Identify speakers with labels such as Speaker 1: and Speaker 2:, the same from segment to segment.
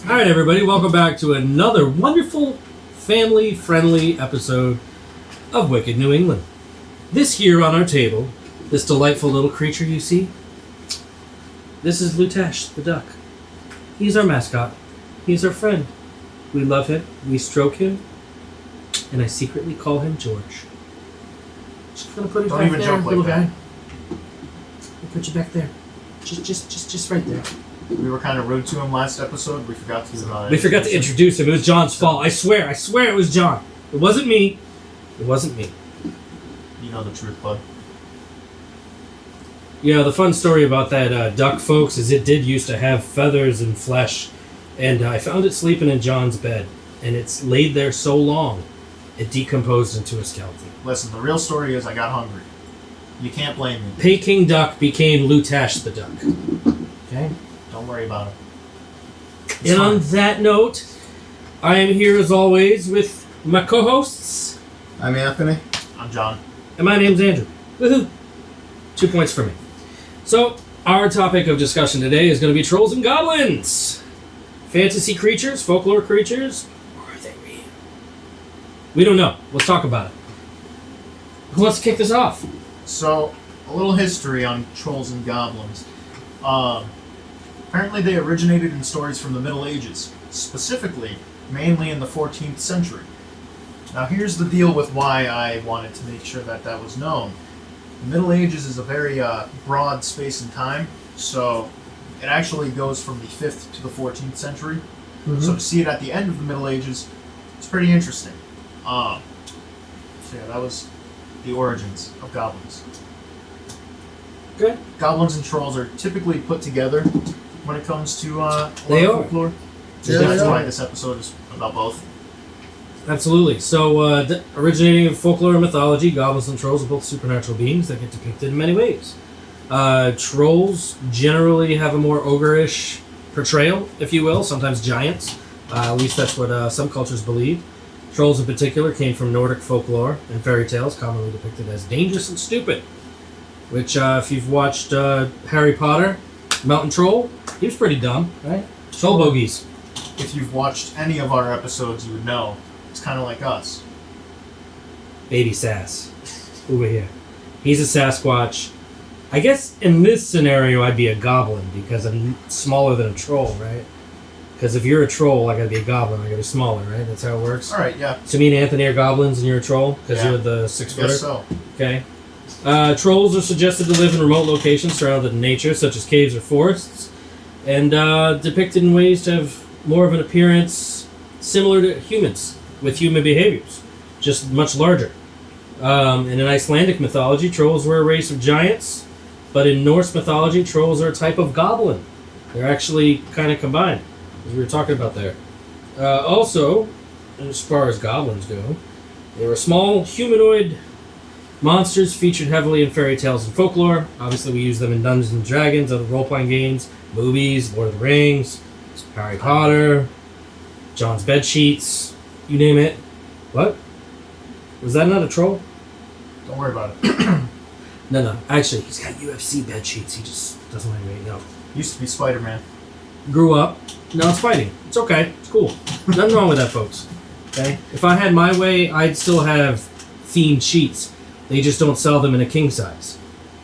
Speaker 1: Alright everybody, welcome back to another wonderful, family-friendly episode of Wicked New England. This here on our table, this delightful little creature you see, this is Lutash the duck. He's our mascot. He's our friend. We love him, we stroke him, and I secretly call him George. Just gonna put him
Speaker 2: Don't
Speaker 1: back
Speaker 2: even
Speaker 1: there,
Speaker 2: joke like
Speaker 1: little
Speaker 2: that.
Speaker 1: guy. I'll put you back there. Just right there.
Speaker 2: We were kind of rude to him last episode. We forgot to
Speaker 1: introduce him. It was John's fault. I swear it was John. It wasn't me. It wasn't me.
Speaker 2: You know the truth, bud.
Speaker 1: You know, the fun story about that duck, folks, is it did used to have feathers and flesh, and I found it sleeping in John's bed, and it's laid there so long, it decomposed into a skeleton. Listen,
Speaker 2: the real story is I got hungry. You can't blame me.
Speaker 1: Peking duck became Lutash the duck. Okay?
Speaker 2: Don't worry about it.
Speaker 1: And on that note, I am here as always with my co-hosts.
Speaker 3: I'm Anthony.
Speaker 2: I'm John.
Speaker 1: And my name's Andrew. Woohoo! 2 points for me. So, our topic of discussion today is going to be Trolls and Goblins. Fantasy creatures, folklore creatures, or are they real? We don't know. Let's talk about it. Who wants to kick this off?
Speaker 2: So, a little history on Trolls and Goblins. Apparently they originated in stories from the Middle Ages, specifically, mainly in the 14th century. Now here's the deal with why I wanted to make sure that that was known. The Middle Ages is a very broad space and time, so it actually goes from the 5th to the 14th century. Mm-hmm. So to see it at the end of the Middle Ages, it's pretty interesting. So yeah, that was the origins of goblins.
Speaker 1: Okay.
Speaker 2: Goblins and trolls are typically put together when it comes to
Speaker 1: folklore.
Speaker 2: So that's why this episode is about both.
Speaker 1: Absolutely. So, originating in folklore and mythology, goblins and trolls are both supernatural beings that get depicted in many ways. Trolls generally have a more ogre-ish portrayal, if you will, sometimes giants. At least that's what some cultures believe. Trolls in particular came from Nordic folklore and fairy tales, commonly depicted as dangerous and stupid. Which, if you've watched Harry Potter, Mountain Troll, he was pretty dumb, right? Troll Bogies.
Speaker 2: If you've watched any of our episodes, you would know. It's kind of like us.
Speaker 1: Baby Sass. Over here. He's a Sasquatch. I guess in this scenario, I'd be a goblin because I'm smaller than a troll, right? Because if you're a troll, I gotta be a goblin. I gotta be smaller, right? That's how it works?
Speaker 2: Alright, yeah.
Speaker 1: So me and Anthony are goblins and you're a troll? Because you're the 6-footer?
Speaker 2: Yes, so.
Speaker 1: Okay. Trolls are suggested to live in remote locations surrounded in nature, such as caves or forests, and depicted in ways to have more of an appearance similar to humans, with human behaviors, just much larger. In Icelandic mythology, trolls were a race of giants, but in Norse mythology, trolls are a type of goblin. They're actually kind of combined, as we were talking about there. Also, as far as goblins go, they were small humanoid monsters featured heavily in fairy tales and folklore. Obviously, we use them in Dungeons and Dragons, other role-playing games, movies, Lord of the Rings, Harry Potter, John's bed sheets, you name it. What? Was that not a troll?
Speaker 2: Don't worry about it.
Speaker 1: No. Actually, he's got UFC bed sheets. He just doesn't like me. No.
Speaker 2: Used to be Spider-Man.
Speaker 1: Grew up. Now it's fighting. It's okay. It's cool. Nothing wrong with that, folks. Okay? If I had my way, I'd still have themed sheets. They just don't sell them in a king size.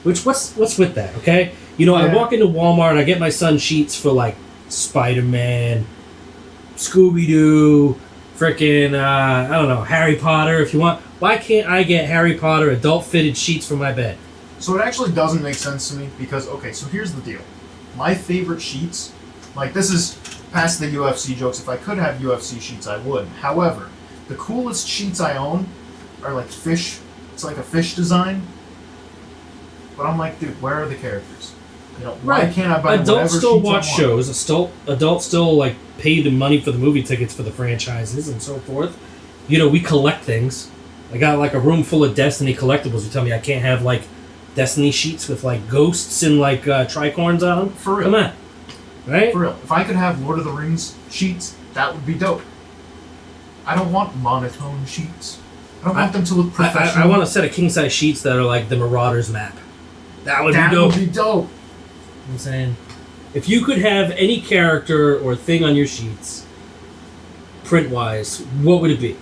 Speaker 1: Which, what's with that, okay? You know, I walk into Walmart, I get my son sheets for, like, Spider-Man, Scooby-Doo, frickin', I don't know, Harry Potter, if you want. Why can't I get Harry Potter adult-fitted sheets for my bed?
Speaker 2: So it actually doesn't make sense to me, because, okay, so here's the deal. My favorite sheets, like, this is past the UFC jokes. If I could have UFC sheets, I would. However, the coolest sheets I own are, like, fish. It's like a fish design. But I'm like, dude, where are the characters? You know, why can't I buy whatever
Speaker 1: Adults still
Speaker 2: sheets
Speaker 1: watch
Speaker 2: I want?
Speaker 1: shows. Adults still, like, pay the money for the movie tickets for the franchises and so forth. You know, we collect things. I got, like, a room full of Destiny collectibles. You tell me I can't have, like, Destiny sheets with, like, ghosts and, like, tricorns on them?
Speaker 2: For real.
Speaker 1: Come on. Right?
Speaker 2: For real. If I could have Lord of the Rings sheets, that would be dope. I don't want monotone sheets. I don't want them to look professional.
Speaker 1: I want a set of king-size sheets that are like the Marauders map. That would be dope.
Speaker 2: That would be dope.
Speaker 1: I'm saying. If you could have any character or thing on your sheets, print-wise, what would it be?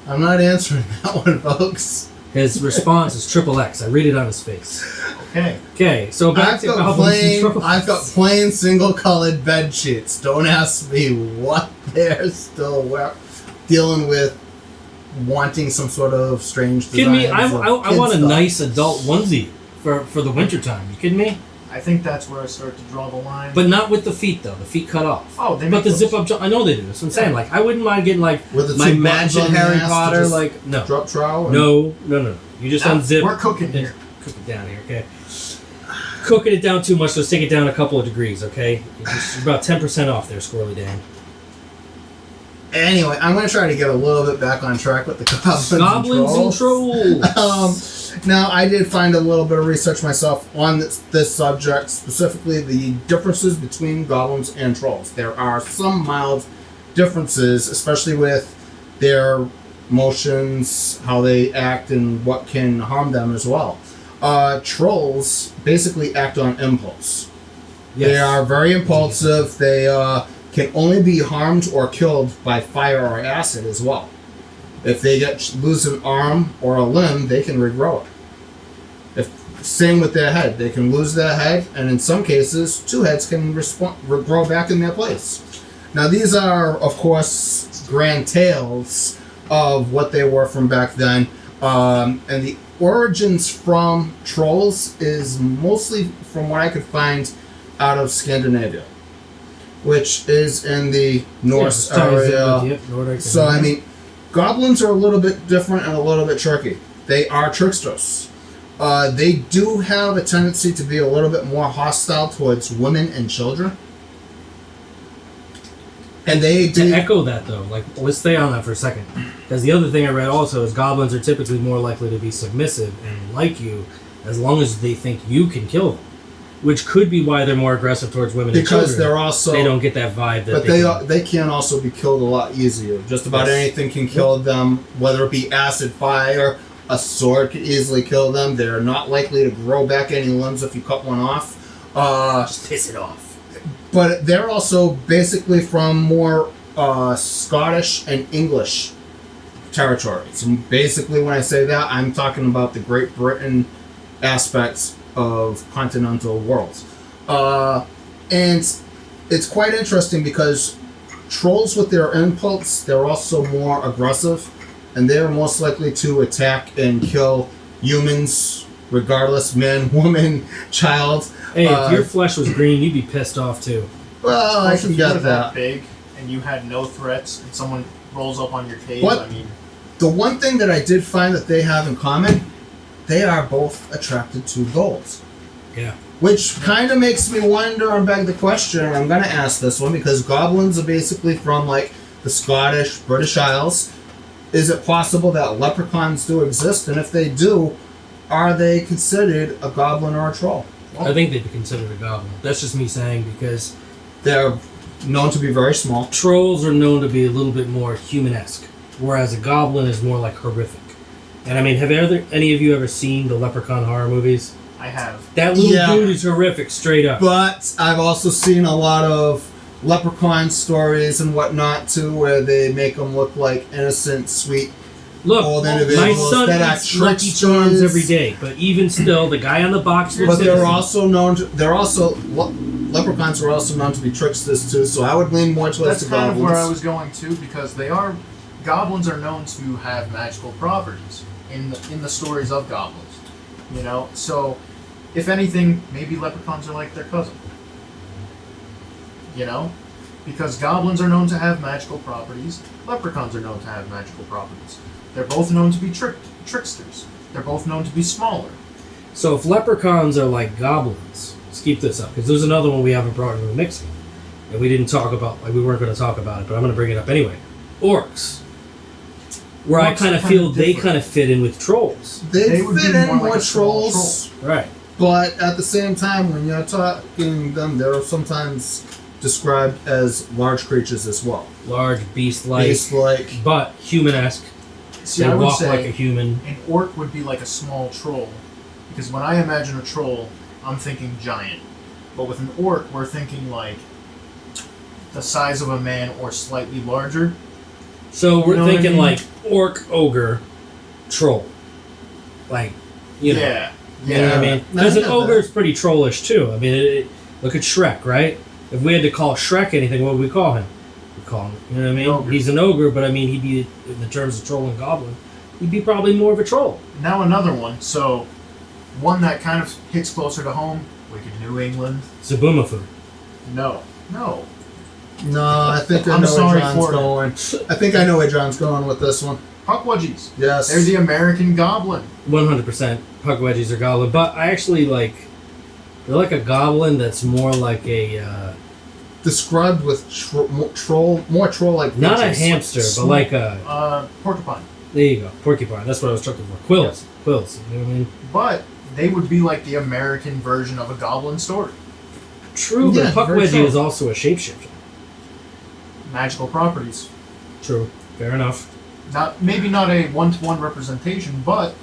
Speaker 3: I'm not answering that one, folks.
Speaker 1: His response is triple X. I read it on his face.
Speaker 2: Okay.
Speaker 1: Okay, so back to Goblins and Trolls.
Speaker 3: I've got plain single-colored bed sheets. Don't ask me what they're still dealing with, wanting some sort of strange designs.
Speaker 1: Kidding me? I want a
Speaker 3: stuff.
Speaker 1: nice adult onesie for the wintertime. You kidding me?
Speaker 2: I think that's where I start to draw the line.
Speaker 1: But not with the feet, though. The feet cut off.
Speaker 2: Oh, they
Speaker 1: But
Speaker 2: make
Speaker 1: the
Speaker 2: those.
Speaker 1: zip-up... I know they do. That's what I'm saying. Like, I wouldn't mind getting, like,
Speaker 3: With the
Speaker 1: my
Speaker 3: two
Speaker 1: Magic
Speaker 3: buttons on the
Speaker 1: Harry
Speaker 3: ass to
Speaker 1: Potter,
Speaker 3: just
Speaker 1: like... No.
Speaker 3: Drop trowel?
Speaker 1: No. You just
Speaker 2: Now,
Speaker 1: unzip...
Speaker 2: we're cooking here.
Speaker 1: Cook it down here, okay? Cooking it down too much, let's take it down a couple of degrees, okay? You're about 10% off there, Squirrely Dan.
Speaker 3: Anyway, I'm going to try to get a little bit back on track with the
Speaker 1: Goblins and Trolls.
Speaker 3: Now, I did find a little bit of research myself on this subject, specifically the differences between goblins and trolls. There are some mild differences, especially with their motions, how they act, and what can harm them as well. Trolls basically act on impulse.
Speaker 1: Yes.
Speaker 3: They are very impulsive. They can only be harmed or killed by fire or acid as well. If they lose an arm or a limb, they can regrow it. Same with their head. They can lose their head, and in some cases, two heads can regrow back in their place. Now, these are, of course, grand tales of what they were from back then. And the origins from trolls is mostly, from what I could find, out of Scandinavia, which is in the Norse area.
Speaker 1: Yep, Nordic.
Speaker 3: So, I mean, goblins are a little bit different and a little bit tricky. They are tricksters. They do have a tendency to be a little bit more hostile towards women and children. And they do...
Speaker 1: To echo that, though, like, let's stay on that for a second. Because the other thing I read also is goblins are typically more likely to be submissive and like you as long as they think you can kill them. Which could be why they're more aggressive towards women and children.
Speaker 3: Because they're also...
Speaker 1: They don't get that vibe that
Speaker 3: But they can also be killed a lot easier. Just about anything can kill them, whether it be acid, fire, a sword can easily kill them. They're not likely to grow back any limbs if you cut one off.
Speaker 1: Just piss it off.
Speaker 3: But they're also basically from more Scottish and English territories. And basically, when I say that, I'm talking about the Great Britain aspects of continental worlds. And it's quite interesting because trolls with their impulse, they're also more aggressive, and they're most likely to attack and kill humans, regardless, man, woman, child.
Speaker 1: Hey, if your flesh was green, you'd be pissed off too.
Speaker 3: Well, I
Speaker 2: If
Speaker 3: can
Speaker 2: you
Speaker 3: get
Speaker 2: were
Speaker 3: that.
Speaker 2: big and you had no threats, and someone rolls up on your cave,
Speaker 3: What?
Speaker 2: I mean,
Speaker 3: The one thing that I did find that they have in common, they are both attracted to gold.
Speaker 1: Yeah.
Speaker 3: Which kind of makes me wonder and beg the question, and I'm going to ask this one, because goblins are basically from, like, the Scottish, British Isles. Is it possible that leprechauns do exist? And if they do, are they considered a goblin or a troll?
Speaker 1: I think they'd be considered a goblin. That's just me saying because
Speaker 3: They're known to be very small.
Speaker 1: trolls are known to be a little bit more human-esque, whereas a goblin is more like horrific. And I mean, have any of you ever seen the Leprechaun horror movies?
Speaker 2: I have.
Speaker 1: That little
Speaker 3: Yeah.
Speaker 1: dude is horrific, straight up.
Speaker 3: But I've also seen a lot of leprechaun stories and whatnot, too, where they make them look like innocent, sweet
Speaker 1: Look,
Speaker 3: old
Speaker 1: my
Speaker 3: individuals
Speaker 1: son
Speaker 3: that are
Speaker 1: eats Lucky Charms
Speaker 3: tricksters.
Speaker 1: every day, but even still, the guy on the box looks
Speaker 3: But they're
Speaker 1: innocent.
Speaker 3: also known to... Leprechauns are also known to be tricksters, too, so I would lean more towards
Speaker 2: That's
Speaker 3: the
Speaker 2: kind
Speaker 3: goblins.
Speaker 2: of where I was going to, because goblins are known to have magical properties in the stories of goblins. You know, so if anything, maybe leprechauns are like their cousin. You know, because goblins are known to have magical properties, leprechauns are known to have magical properties. They're both known to be tricksters. They're both known to be smaller.
Speaker 1: So if leprechauns are like goblins, let's keep this up, because there's another one we haven't brought into the mix, and we didn't talk about, like we weren't going to talk about it, but I'm going to bring it up anyway. Orcs. Where I
Speaker 2: Orcs
Speaker 1: kind
Speaker 2: are
Speaker 1: of
Speaker 2: kinda
Speaker 1: feel they
Speaker 2: different.
Speaker 1: kind of fit in with trolls.
Speaker 3: They
Speaker 2: would
Speaker 3: fit
Speaker 2: be
Speaker 3: in
Speaker 2: more like
Speaker 3: with
Speaker 2: a small
Speaker 3: trolls,
Speaker 1: Right.
Speaker 3: but at the same time, when you're talking them, they're sometimes described as large creatures as well.
Speaker 1: Large, beast-like,
Speaker 3: Beast-like.
Speaker 1: but human-esque.
Speaker 2: See,
Speaker 1: They
Speaker 2: I would
Speaker 1: walk
Speaker 2: say
Speaker 1: like a human.
Speaker 2: an orc would be like a small troll, because when I imagine a troll, I'm thinking giant. But with an orc, we're thinking like the size of a man or slightly larger.
Speaker 1: So we're
Speaker 2: You know what I
Speaker 1: thinking
Speaker 2: mean?
Speaker 1: like orc, ogre, troll. Like, you know.
Speaker 2: Yeah.
Speaker 1: You know what I
Speaker 3: Yeah.
Speaker 1: mean?
Speaker 3: No, I
Speaker 1: Because an
Speaker 3: get
Speaker 1: ogre
Speaker 3: that.
Speaker 1: is pretty trollish too. I mean, look at Shrek, right? If we had to call Shrek anything, what would we call him? We'd call him, you know what I mean?
Speaker 2: Ogre.
Speaker 1: He's an ogre, but I mean, he'd be, in the terms of troll and goblin, he'd be probably more of a troll.
Speaker 2: Now another one. So, one that kind of hits closer to home. Wicked New England.
Speaker 1: Zaboomafoo.
Speaker 2: No.
Speaker 3: No, I think I
Speaker 2: I'm
Speaker 3: know
Speaker 2: sorry
Speaker 3: where John's
Speaker 2: for-
Speaker 3: going. I think I know where John's going with this one.
Speaker 2: Puckwudgies.
Speaker 3: Yes.
Speaker 2: They're the American Goblin.
Speaker 1: 100% Puckwudgies are goblin, but I actually like, they're like a goblin that's more like a,
Speaker 3: Described with more troll-like
Speaker 1: not a
Speaker 3: features.
Speaker 1: hamster, but like a,
Speaker 2: Porcupine.
Speaker 1: there you go, porcupine, that's what I was looking for. Quills, you know what I mean?
Speaker 2: But they would be like the American version of a goblin story.
Speaker 1: True,
Speaker 3: Yeah,
Speaker 1: but
Speaker 3: very
Speaker 1: Puckwudgie
Speaker 3: true.
Speaker 1: is also a shapeshifter.
Speaker 2: Magical properties.
Speaker 1: True, fair enough.
Speaker 2: Maybe not a one-to-one representation, but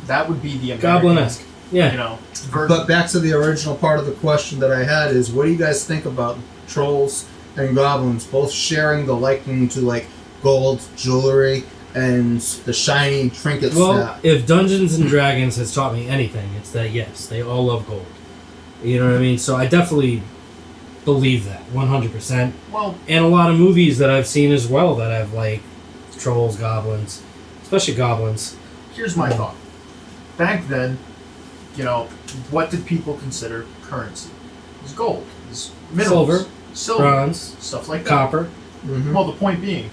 Speaker 2: that would be the American,
Speaker 1: Goblin-esque. Yeah.
Speaker 2: you know, version.
Speaker 3: But back to the original part of the question that I had is, what do you guys think about trolls and goblins both sharing the liking to like gold jewelry and the shiny trinkets?
Speaker 1: Well,
Speaker 3: that
Speaker 1: if Dungeons and Dragons has taught me anything, it's that yes, they all love gold. You know what I mean? So I definitely believe that 100%.
Speaker 2: well,
Speaker 1: And a lot of movies that I've seen as well that have like trolls, goblins, especially goblins.
Speaker 2: here's my thought. Back then, you know, what did people consider currency? It was gold. It was minerals. Silver.
Speaker 1: Bronze,
Speaker 2: Stuff like that.
Speaker 1: copper.
Speaker 3: Mhm.
Speaker 2: Well, the point being,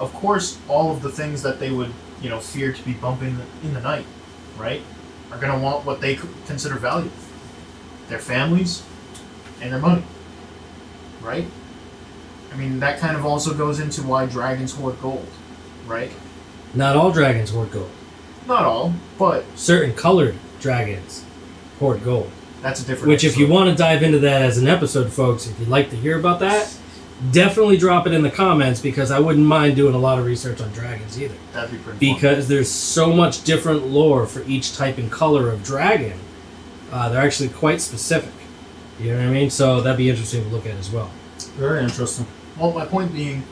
Speaker 2: of course, all of the things that they would, you know, fear to be bumping in the night, right, are going to want what they consider valuable. Their families and their money, right? I mean, that kind of also goes into why dragons hoard gold, right?
Speaker 1: Not all dragons hoard gold.
Speaker 2: Not all, but
Speaker 1: Certain colored dragons hoard gold.
Speaker 2: that's a different
Speaker 1: Which, if you
Speaker 2: episode.
Speaker 1: want to dive into that as an episode, folks, if you'd like to hear about that, definitely drop it in the comments because I wouldn't mind doing a lot of research on dragons either.
Speaker 2: That'd be pretty fun.
Speaker 1: Because there's so much different lore for each type and color of dragon. They're actually quite specific. You know what I mean? So that'd be interesting to look at as well.
Speaker 3: Very interesting.
Speaker 2: Well, my point being,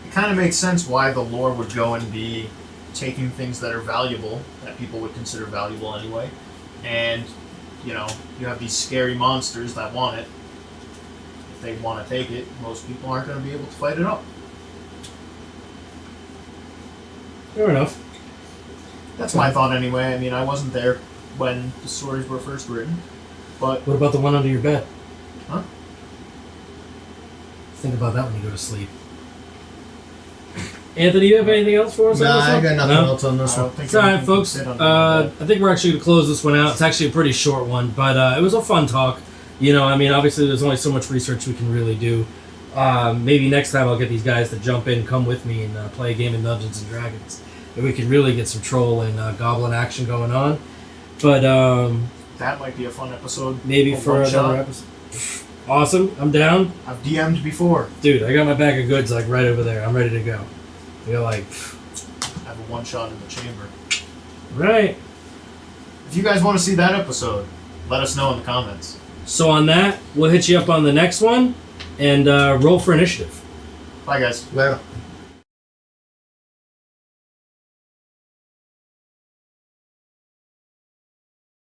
Speaker 2: it kind of makes sense why the lore would go and be taking things that are valuable, that people would consider valuable anyway, and, you know, you have these scary monsters that want it. If they want to take it, most people aren't going to be able to fight it up.
Speaker 1: Fair enough.
Speaker 2: That's my thought anyway. I mean, I wasn't there when the stories were first written, but
Speaker 1: What about the one under your bed?
Speaker 2: Huh?
Speaker 1: Think about that when you go to sleep. Anthony, you have anything else for us? on
Speaker 3: Nah,
Speaker 1: this
Speaker 3: I
Speaker 1: one?
Speaker 3: got nothing
Speaker 1: No?
Speaker 3: else on this
Speaker 2: I
Speaker 3: one.
Speaker 2: don't think
Speaker 1: It's alright,
Speaker 2: anything can
Speaker 1: folks.
Speaker 2: sit under my bed.
Speaker 1: I think we're actually going to close this one out. It's actually a pretty short one, but it was a fun talk. You know, I mean, obviously, there's only so much research we can really do. Maybe next time I'll get these guys to jump in, come with me, and play a game of Dungeons and Dragons. And we can really get some troll and goblin action going on. But
Speaker 2: That might be a fun episode.
Speaker 1: maybe
Speaker 2: A
Speaker 1: for
Speaker 2: one
Speaker 1: another
Speaker 2: shot.
Speaker 1: episode. Awesome. I'm down.
Speaker 2: I've DM'd before.
Speaker 1: Dude, I got my bag of goods like right over there. I'm ready to go. You're like,
Speaker 2: I have a one shot in the chamber.
Speaker 1: right.
Speaker 2: If you guys want to see that episode, let us know in the comments.
Speaker 1: So on that, we'll hit you up on the next one and roll for initiative.
Speaker 2: Bye, guys.
Speaker 3: Later.